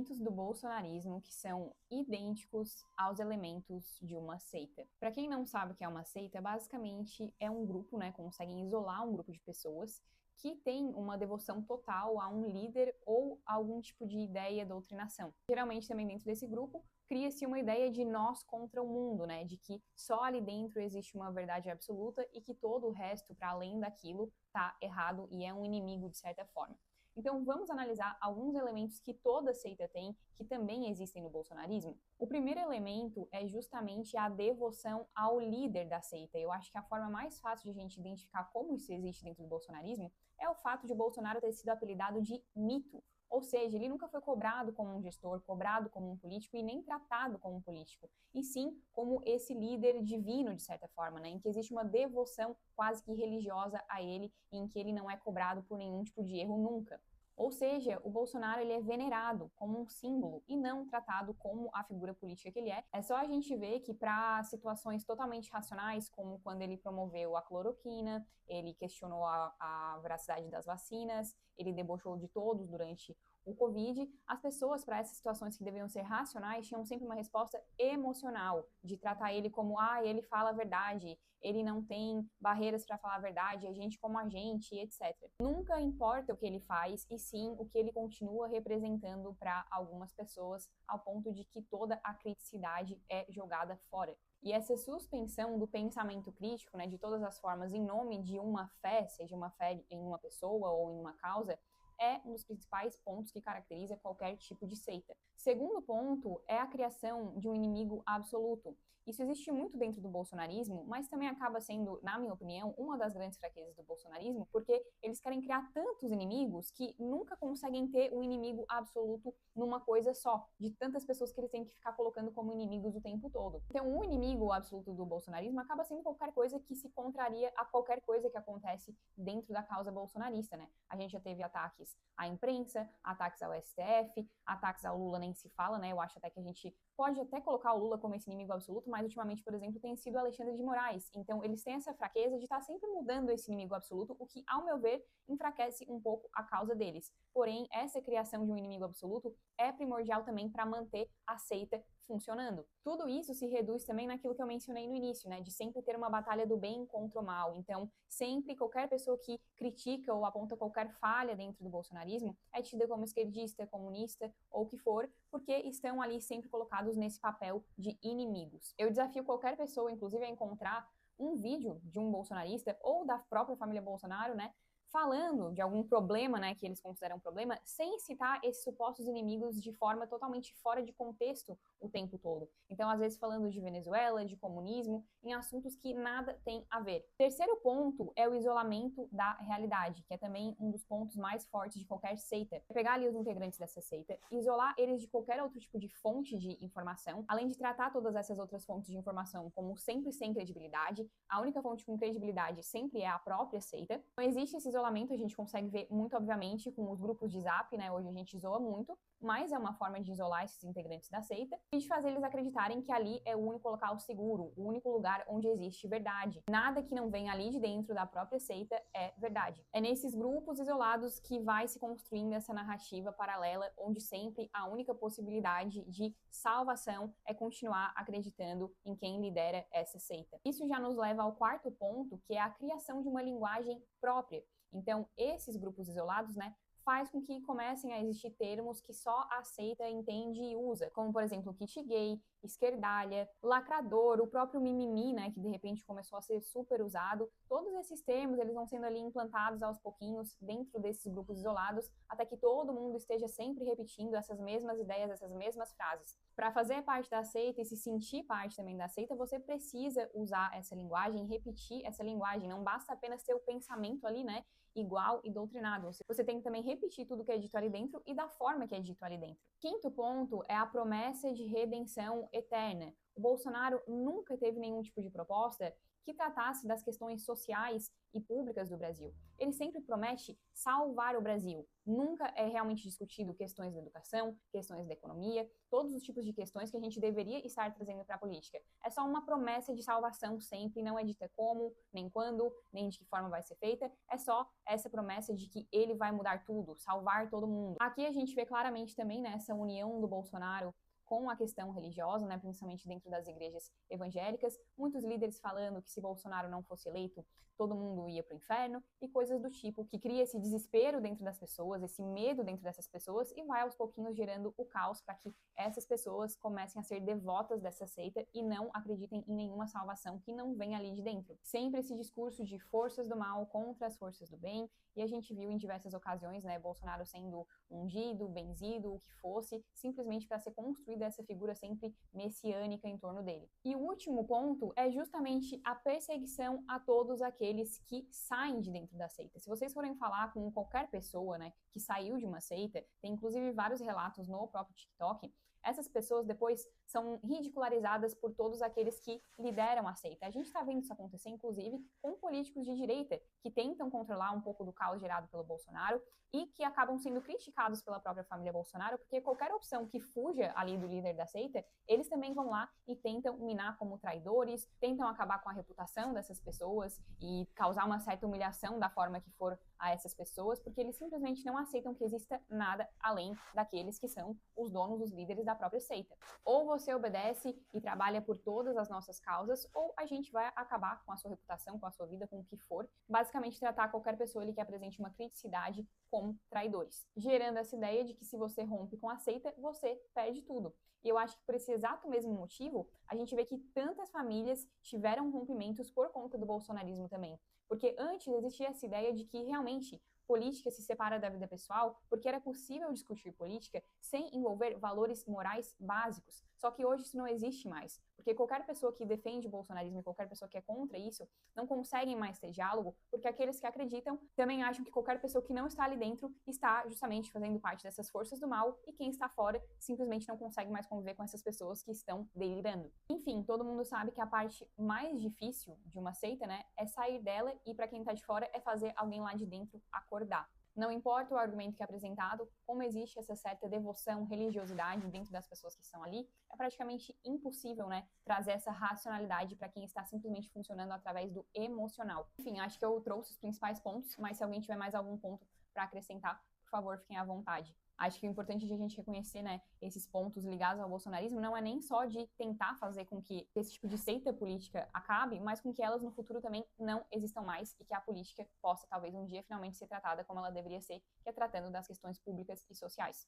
elementos do bolsonarismo que são idênticos aos elementos de uma seita. Para quem não sabe o que é uma seita, basicamente é um grupo, né, conseguem isolar um grupo de pessoas que tem uma devoção total a um líder ou algum tipo de ideia, doutrinação. Geralmente também dentro desse grupo cria-se uma ideia de nós contra o mundo, né, de que só ali dentro existe uma verdade absoluta e que todo o resto, para além daquilo, tá errado e é um inimigo de certa forma. Então, vamos analisar alguns elementos que toda seita tem, que também existem no bolsonarismo. O primeiro elemento é justamente a devoção ao líder da seita. Eu acho que a forma mais fácil de a gente identificar como isso existe dentro do bolsonarismo é o fato de Bolsonaro ter sido apelidado de mito. Ou seja, ele nunca foi cobrado como um gestor, cobrado como um político e nem tratado como um político, e sim como esse líder divino, de certa forma, né, em que existe uma devoção quase que religiosa a ele, em que ele não é cobrado por nenhum tipo de erro nunca. Ou seja, o Bolsonaro ele é venerado como um símbolo e não tratado como a figura política que ele é. É só a gente ver que para situações totalmente racionais, como quando ele promoveu a cloroquina, ele questionou a veracidade das vacinas, ele debochou de todos durante o Covid, as pessoas para essas situações que deveriam ser racionais tinham sempre uma resposta emocional, de tratar ele como, ele fala a verdade, ele não tem barreiras para falar a verdade, é gente como a gente, etc. Nunca importa o que ele faz, e sim o que ele continua representando para algumas pessoas, ao ponto de que toda a criticidade é jogada fora. E essa suspensão do pensamento crítico, né, de todas as formas, em nome de uma fé, seja uma fé em uma pessoa ou em uma causa, é um dos principais pontos que caracteriza qualquer tipo de seita. Segundo ponto é a criação de um inimigo absoluto. Isso existe muito dentro do bolsonarismo, mas também acaba sendo, na minha opinião, uma das grandes fraquezas do bolsonarismo, porque eles querem criar tantos inimigos que nunca conseguem ter um inimigo absoluto numa coisa só, de tantas pessoas que eles têm que ficar colocando como inimigos o tempo todo. Então, o inimigo absoluto do bolsonarismo acaba sendo qualquer coisa que se contraria a qualquer coisa que acontece dentro da causa bolsonarista, né? A gente já teve ataques à imprensa, ataques ao STF, ataques ao Lula nem se fala, né? Eu acho até que a gente pode até colocar o Lula como esse inimigo absoluto, mas ultimamente, por exemplo, tem sido o Alexandre de Moraes. Então, eles têm essa fraqueza de estar sempre mudando esse inimigo absoluto, o que, ao meu ver, enfraquece um pouco a causa deles. Porém, essa criação de um inimigo absoluto é primordial também para manter a seita funcionando. Tudo isso se reduz também naquilo que eu mencionei no início, né, de sempre ter uma batalha do bem contra o mal. Então, sempre qualquer pessoa que critica ou aponta qualquer falha dentro do bolsonarismo é tida como esquerdista, comunista ou o que for, porque estão ali sempre colocados nesse papel de inimigos. Eu desafio qualquer pessoa, inclusive, a encontrar um vídeo de um bolsonarista ou da própria família Bolsonaro, né, falando de algum problema, né, que eles consideram um problema, sem citar esses supostos inimigos de forma totalmente fora de contexto o tempo todo. Então, às vezes falando de Venezuela, de comunismo, em assuntos que nada tem a ver. Terceiro ponto é o isolamento da realidade, que é também um dos pontos mais fortes de qualquer seita. Pegar ali os integrantes dessa seita, isolar eles de qualquer outro tipo de fonte de informação, além de tratar todas essas outras fontes de informação como sempre sem credibilidade. A única fonte com credibilidade sempre é a própria seita. Não existe esse isolamento, a gente consegue ver muito obviamente com os grupos de Zap, né? Hoje a gente isola muito, mas é uma forma de isolar esses integrantes da seita e de fazer eles acreditarem que ali é o único local seguro, o único lugar onde existe verdade. Nada que não venha ali de dentro da própria seita é verdade. É nesses grupos isolados que vai se construindo essa narrativa paralela, onde sempre a única possibilidade de salvação é continuar acreditando em quem lidera essa seita. Isso já nos leva ao quarto ponto, que é a criação de uma linguagem própria. Então, esses grupos isolados, né, faz com que comecem a existir termos que só a seita entende e usa, como, por exemplo, kit gay, esquerdalha, lacrador, o próprio mimimi, né, que de repente começou a ser super usado. Todos esses termos, eles vão sendo ali implantados aos pouquinhos dentro desses grupos isolados, até que todo mundo esteja sempre repetindo essas mesmas ideias, essas mesmas frases. Para fazer parte da seita e se sentir parte também da seita, você precisa usar essa linguagem, repetir essa linguagem. Não basta apenas ter o pensamento ali, né, igual e doutrinado. Você tem que também repetir tudo que é dito ali dentro e da forma que é dito ali dentro. Quinto ponto é a promessa de redenção eterna. o Bolsonaro nunca teve nenhum tipo de proposta que tratasse das questões sociais e públicas do Brasil. Ele sempre promete salvar o Brasil. Nunca é realmente discutido questões da educação, questões da economia, todos os tipos de questões que a gente deveria estar trazendo para a política. É só uma promessa de salvação sempre, não é dita como, nem quando, nem de que forma vai ser feita. É só essa promessa de que ele vai mudar tudo, salvar todo mundo. Aqui a gente vê claramente também, né, essa união do Bolsonaro com a questão religiosa, né, principalmente dentro das igrejas evangélicas, muitos líderes falando que se Bolsonaro não fosse eleito, todo mundo ia para o inferno, e coisas do tipo, que cria esse desespero dentro das pessoas, esse medo dentro dessas pessoas, e vai aos pouquinhos gerando o caos para que essas pessoas comecem a ser devotas dessa seita e não acreditem em nenhuma salvação que não vem ali de dentro. Sempre esse discurso de forças do mal contra as forças do bem, e a gente viu em diversas ocasiões, né, Bolsonaro sendo ungido, benzido, o que fosse, simplesmente para ser construída essa figura sempre messiânica em torno dele. E o último ponto é justamente a perseguição a todos aqueles que saem de dentro da seita. Se vocês forem falar com qualquer pessoa, né, que saiu de uma seita, tem inclusive vários relatos no próprio TikTok, essas pessoas depois são ridicularizadas por todos aqueles que lideram a seita. A gente está vendo isso acontecer, inclusive, com políticos de direita, que tentam controlar um pouco do caos gerado pelo Bolsonaro e que acabam sendo criticados pela própria família Bolsonaro, porque qualquer opção que fuja ali do líder da seita, eles também vão lá e tentam minar como traidores, tentam acabar com a reputação dessas pessoas e causar uma certa humilhação da forma que for a essas pessoas, porque eles simplesmente não aceitam que exista nada além daqueles que são os donos, os líderes da própria seita. Ou você obedece e trabalha por todas as nossas causas, ou a gente vai acabar com a sua reputação, com a sua vida, com o que for, basicamente tratar qualquer pessoa ali que apresente uma criticidade como traidores, gerando essa ideia de que se você rompe com a seita, você perde tudo. E eu acho que por esse exato mesmo motivo, a gente vê que tantas famílias tiveram rompimentos por conta do bolsonarismo também. Porque antes existia essa ideia de que realmente política se separa da vida pessoal, porque era possível discutir política sem envolver valores morais básicos. Só que hoje isso não existe mais, porque qualquer pessoa que defende o bolsonarismo e qualquer pessoa que é contra isso não conseguem mais ter diálogo, porque aqueles que acreditam também acham que qualquer pessoa que não está ali dentro está justamente fazendo parte dessas forças do mal, e quem está fora simplesmente não consegue mais conviver com essas pessoas que estão delirando. Enfim, todo mundo sabe que a parte mais difícil de uma seita, né, é sair dela, e para quem está de fora é fazer alguém lá de dentro acordar. Não importa o argumento que é apresentado, como existe essa certa devoção, religiosidade dentro das pessoas que estão ali, é praticamente impossível, né, trazer essa racionalidade para quem está simplesmente funcionando através do emocional. Enfim, acho que eu trouxe os principais pontos, mas se alguém tiver mais algum ponto para acrescentar, por favor, fiquem à vontade. Acho que o importante de a gente reconhecer, né, esses pontos ligados ao bolsonarismo não é nem só de tentar fazer com que esse tipo de seita política acabe, mas com que elas no futuro também não existam mais e que a política possa talvez um dia finalmente ser tratada como ela deveria ser, que é tratando das questões públicas e sociais.